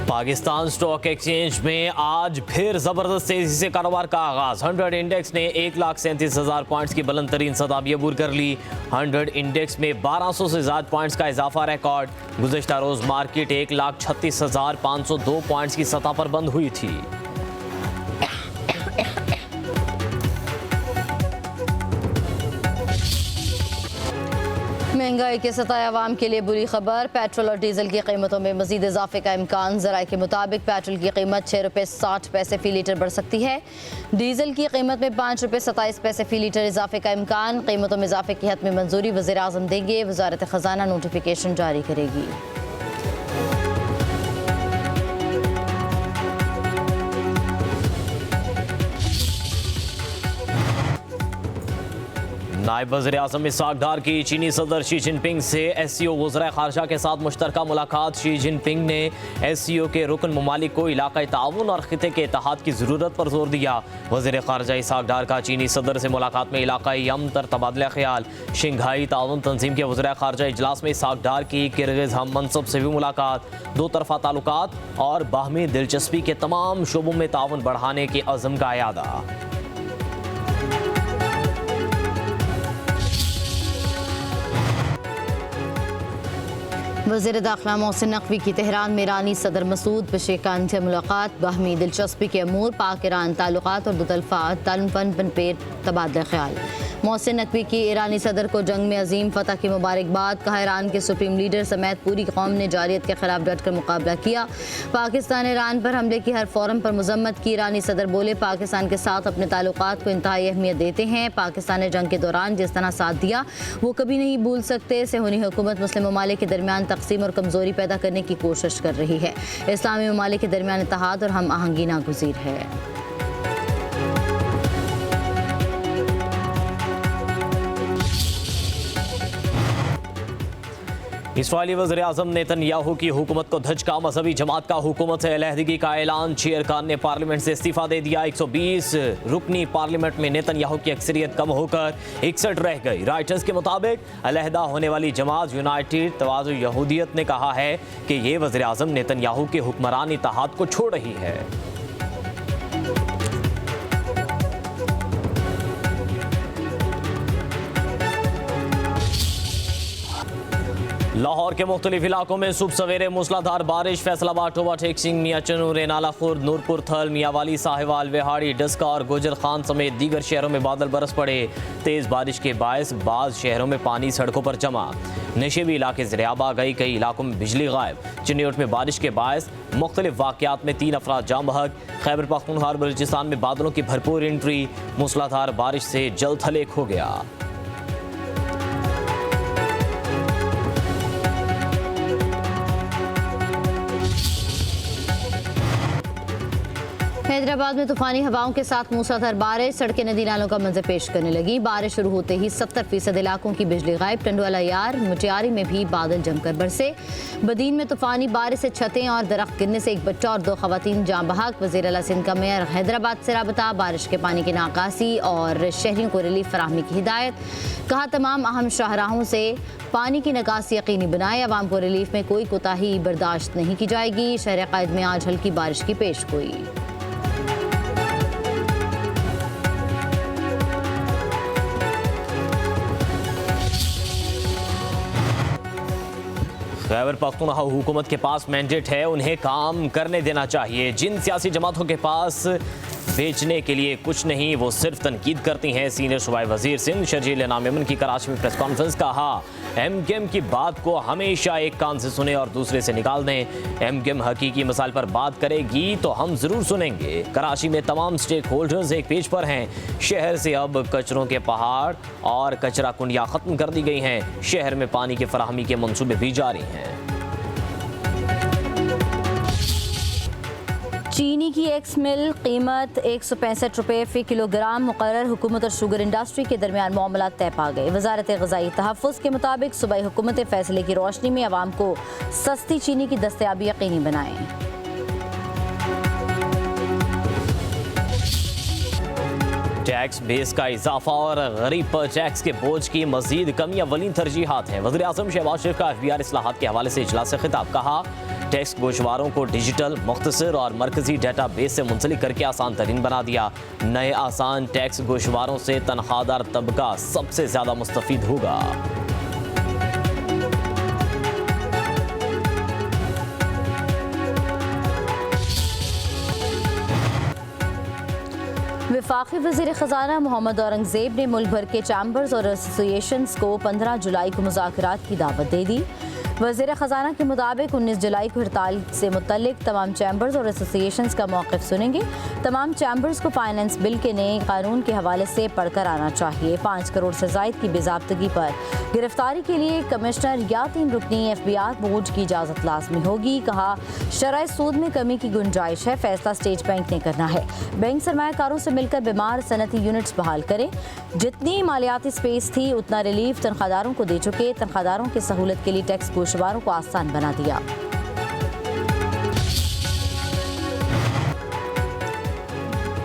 Pakistan stock exchange में आज फिर जबरदस्त तेजी से कारोबार का आगाज। 100 इंडेक्स ने 1,37,000 पॉइंट्स की बुलंद तरीन सतह भी अबूर कर ली। 100 इंडेक्स में 1200 से ज्यादा पॉइंट्स का इजाफा रिकॉर्ड। गुज़िश्ता रोज मार्केट 1,36,502 पॉइंट्स की सतह पर बंद हुई थी। महंगाई के सताए अवाम के लिए बुरी खबर। पेट्रोल और डीजल की कीमतों में मजीद इजाफे का इम्कान। ज़राए के मुताबिक पेट्रोल की कीमत 6 रुपये 60 पैसे फ़ी लीटर बढ़ सकती है। डीजल की कीमत में 5 रुपये 27 पैसे फ़ी लीटर इजाफे का इम्कान। कीमतों में इजाफे की हद में मंजूरी वज़ीर आज़म देंगे। वज़ारत ख़जाना नोटिफिकेशन जारी करेगी। नायब वज़ीर-ए-आज़म इसहाक़ डार की चीनी सदर शी जिनपिंग से SCO वज़राए ख़ारजा के साथ मुश्तरका मुलाकात। शी जिनपिंग ने SCO के रुकन ममालिक को इलाक़ाई ताउन और ख़िते के इत्तेहाद की ज़रूरत पर जोर दिया। वज़ीर ख़ारजा इसहाक़ डार का चीनी सदर से मुलाकात में इलाक़ाई अमन तर तबादला ख्याल। शंघाई ताउन तंजीम के वज़ीर ख़ारजा इजलास में इसहाक़ डार की किर्गिज़ हम मनसब से भी मुलाकात। दो तरफ़ा ताल्लुकात और बाहमी दिलचस्पी के तमाम शोबों में ताउन बढ़ाने के अज़्म का इयादा। वज़ीर दाखिला मोहसिन नकवी की तेहरान में ईरानी सदर मसूद पेशेकान से मुलाकात। बाहमी दिलचस्पी के अमूर, पाक ईरान ताल्लुकात और दो तरफ़ा ताउन पे तबादला ख्याल। मोहसिन नकवी की ईरानी सदर को जंग में अजीम फतह की मुबारकबाद। कहा, ईरान के सुप्रीम लीडर समेत पूरी कौम ने जारियत के खिलाफ डट कर मुकाबला किया। पाकिस्तान ईरान पर हमले की हर फोरम पर मजम्मत की। ईरानी सदर बोले, पाकिस्तान के साथ अपने ताल्लुकात को इंतहाई अहमियत देते हैं। पाकिस्तान ने जंग के दौरान जिस तरह साथ दिया वो कभी नहीं भूल सकते। सेहूनी हुकूमत मुस्लिम ममालिक के दरमियान तकसीम और कमजोरी पैदा करने की कोशिश कर रही है। इस्लामी ममालिक के दरमियान इत्तेहाद और हम आहंगी नागुज़ीर है। इसराइली वज़ीर-ए-आज़म नेतन्याहू की हुकूमत को धचका। मजहबी जमात का हुकूमत से अलहदगी का ऐलान। चेयर खान ने पार्लियामेंट से इस्तीफा दे दिया। 120 रुकनी पार्लियामेंट में नेतन्याहू की अक्सरियत कम होकर 61 रह गई। राइटर्स के मुताबिक अलहदा होने वाली जमात यूनाइटेड तवाज़ु यहूदियत ने कहा है कि ये वज़ीर-ए-आज़म नेतन्याहू के हुक्मरान इत्तेहाद को छोड़ रही है। लाहौर के मुख्तलिफ इलाकों में सुबह सवेरे मूसलाधार बारिश। फैसलाबाद, टोबाटेक सिंह, मियाँ चनू, रेनाला खुर्द, नूरपुर थल, मियाँवाली, साहिवाल, विहाड़ी, डस्का और गुजर खान समेत दीगर शहरों में बादल बरस पड़े। तेज़ बारिश के बायस बाज़ शहरों में पानी सड़कों पर जमा। नशेबी इलाके ज़रियाबा गई। कई इलाकों में बिजली गायब। चिन्नौट में बारिश के बायस मुख्तलिफ वाक़यात में 3 अफराद जाम बहक। खैबर पख्तूनख्वा और बलूचिस्तान में बादलों की भरपूर एंट्री। मूसलाधार बारिश से जल थलेक हो गया। हैदराबाद में तूफानी हवाओं के साथ मूसलाधार बारिश। सड़कें नदी नालों का मंजर पेश करने लगी। बारिश शुरू होते ही 70% इलाकों की बिजली गायब। टंडवाला यार, मुटियारी में भी बादल जमकर बरसे। बदीन में तूफानी बारिश से छतें और दरख्त गिरने से एक बच्चा और 2 खवातीन जाम बहक। वज़ीर आला सिंध का मेयर हैदराबाद से राबता। बारिश के पानी की नाकासी और शहरियों को रिलीफ फराहमी की हिदायत। कहा, तमाम अहम शाहराहों से पानी की निकासी यकीनी बनाए। अवाम को रिलीफ में कोई कोताही बर्दाश्त नहीं की जाएगी। शहर कायद में आज हल्की बारिश की पेशगोई। खैबर पख्तूनख्वा हुकूमत के पास मैंडेट है, उन्हें काम करने देना चाहिए। जिन सियासी जमातों के पास बेचने के लिए कुछ नहीं, वो सिर्फ तनकीद करती हैं। सीनियर सूबाई वजीर सिंध शर्जील इनाम मेमन की कराची में प्रेस कॉन्फ्रेंस। कहा, एमकेएम की बात को हमेशा एक कान से सुने और दूसरे से निकाल दें। एमकेएम हकीकी मसाइल पर बात करेगी तो हम जरूर सुनेंगे। कराची में तमाम स्टेक होल्डर्स एक पेज पर हैं। शहर से अब कचरों के पहाड़ और कचरा कुंडियाँ खत्म कर दी गई हैं। शहर में पानी की फराहमी के मंसूबे भी जारी हैं। चीनी की एक्स मिल कीमत 165 रुपये फ़ी किलोग्राम मुकर्रर। हुकूमत और शुगर इंडस्ट्री के दरमियान मामला तय पा गए। वजारत ग़िज़ाई तहफ़्फ़ुज़ के मुताबिक सूबाई हुकूमत फ़ैसले की रोशनी में आवाम को सस्ती चीनी की दस्तयाबी यकीनी बनाएं। टैक्स बेस का इजाफा और गरीब पर टैक्स के बोझ की मजीद कमी अवलीन तरजीहात हैं। वज़ीर-ए-आज़म शहबाज शरीफ का FBR इस्लाहात के हवाले से इजलास से खिताब। कहा, टैक्स गोशवारों को डिजिटल, मुख्तसर और मरकजी डेटाबेस से मुंसलिक करके आसान तरीन बना दिया। नए आसान टैक्स गोशवारों से तनख्वाहदार तबका सबसे ज़्यादा मुस्तफीद होगा। वफाकी वज़ीर ख़ज़ाना मोहम्मद औरंगज़ेब ने मुल्क भर के चैम्बर्स और एसोसिएशंस को 15 जुलाई को मुज़ाकरात की दावत दे दी। वज़ीर ख़ज़ाना के मुताबिक 19 जुलाई को हड़ताल से मुतल्लिक तमाम चैम्बर्स और एसोसिएशंस का मौक़िफ़ सुनेंगे। तमाम चैम्बर्स को फाइनेंस बिल के नए कानून के हवाले से पढ़कर आना चाहिए। 5 करोड़ से ज़ायद की बेज़ाब्तगी पर गिरफ्तारी के लिए कमिश्नर या 3 रुकनी FBI बोर्ड की इजाज़त लाजमी होगी। कहा, शरह सूद में कमी की गुंजाइश है, फैसला स्टेट बैंक ने करना है। बैंक सरमायाकारों से मिलकर बीमार सनती यूनिट्स बहाल करें। जितनी मालियाती स्पेस थी उतना रिलीफ तनख्वाहदारों को दे चुके। तनख्वाहदारों की सहूलत के लिए टैक्स गोशवारों को आसान बना दिया।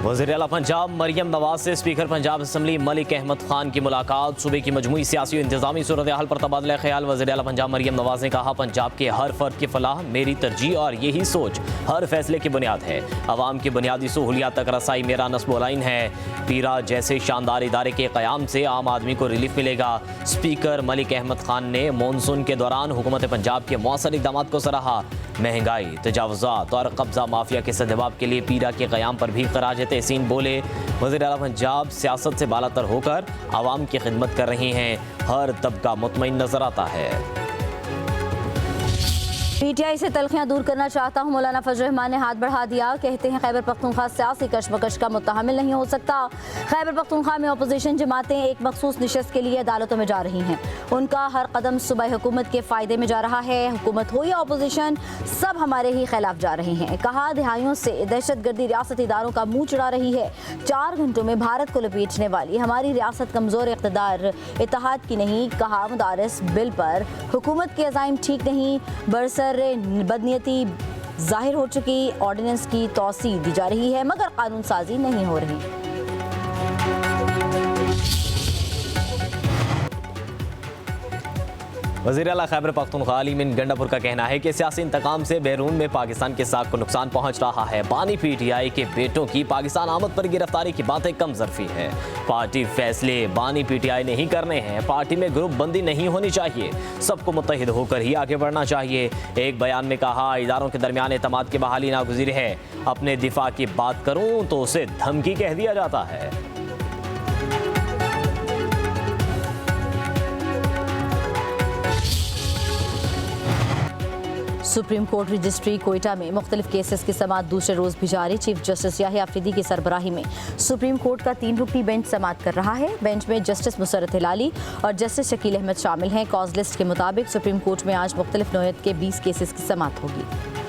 वज़ीर आला पंजाब मरियम नवाज से स्पीकर पंजाब असम्बली मलिक अहमद खान की मुलाकात। सूबे की मजमूई सियासी और इंतजामी सूरत हाल पर तबादला ख्याल। वज़ीर आला पंजाब मरियम नवाज ने कहा, पंजाब के हर फर्द की फलाह मेरी तरजीह और यही सोच हर फैसले की बुनियाद है। अवाम की बुनियादी सहूलियात तक रसाई मेरा नस्ब लाइन है। पीरा जैसे शानदार इदारे के क़याम से आम आदमी को रिलीफ मिलेगा। स्पीकर मलिक अहमद खान ने मानसून के दौरान हुकूमत पंजाब के मौसर इक़दामात को सराहा। महंगाई, तजावुज़ात और कब्ज़ा माफिया के सद्जवाब के लिए पीरा के क़याम पर भी खराज तहसीन बोले। वज़ीर आला पंजाब सियासत से बालातर होकर आवाम की खिदमत कर रही हैं। हर तबका मुतमईन नजर आता है। PTI से तलखियां दूर करना चाहता हूं, मौलाना फजल रहमान ने हाथ बढ़ा दिया। कहते हैं खैबर पख्तूनख्वा सियासी कशमकश का मुत्तहमिल नहीं हो सकता। खैबर पख्तूनख्वा में अपोजिशन जमातें एक मखसूस निशस्त के लिए अदालतों में जा रही हैं। उनका हर कदम सूबाई हुकूमत के फ़ायदे में जा रहा है। हुकूमत हो या अपोजिशन, सब हमारे ही खिलाफ जा रहे हैं। कहा, दिहाइयों से दहशतगर्दी रियासती इदारों का मुँह चढ़ा रही है। 4 घंटों में भारत को लपेटने वाली हमारी रियासत कमज़ोर इक़्तिदार इत्तेहाद की नहीं। कहा, मुदारिस बिल पर हुकूमत के अज़ाइम ठीक नहीं, बरसर बदनीयती जाहिर हो चुकी। ऑर्डिनेंस की तौसी दी जा रही है मगर कानून साजी नहीं हो रही। वज़ीर आला खैबर पख्तूनख्वा अली मिन गंडापुर का कहना है कि सियासी इंतकाम से बैरून में पाकिस्तान के साख को नुकसान पहुंच रहा है। बानी PTI के बेटों की पाकिस्तान आमद पर गिरफ्तारी की बातें कम ज़रफ़ी है। पार्टी फैसले बानी PTI नहीं करने हैं। पार्टी में ग्रुप बंदी नहीं होनी चाहिए। सबको मुत्तहिद होकर ही आगे बढ़ना चाहिए। एक बयान में कहा, इदारों के दरमियान एतमाद की बहाली नागुज़ीर है। अपने दिफा की बात करूँ तो उसे धमकी कह दिया जाता है। सुप्रीम कोर्ट रजिस्ट्री कोयटा में मुख्तलिफ केसेस की समाअत दूसरे रोज़ भी जारी। चीफ जस्टिस याहिया अफरीदी की सरबराही में सुप्रीम कोर्ट का 3 रुकनी बेंच समाअत कर रहा है। बेंच में जस्टिस मुसर्रत हिलाली और जस्टिस शकील अहमद शामिल हैं। कॉज लिस्ट के मुताबिक सुप्रीम कोर्ट में आज मुख्तलिफ नौयत के 20 केसेस की समाअत होगी।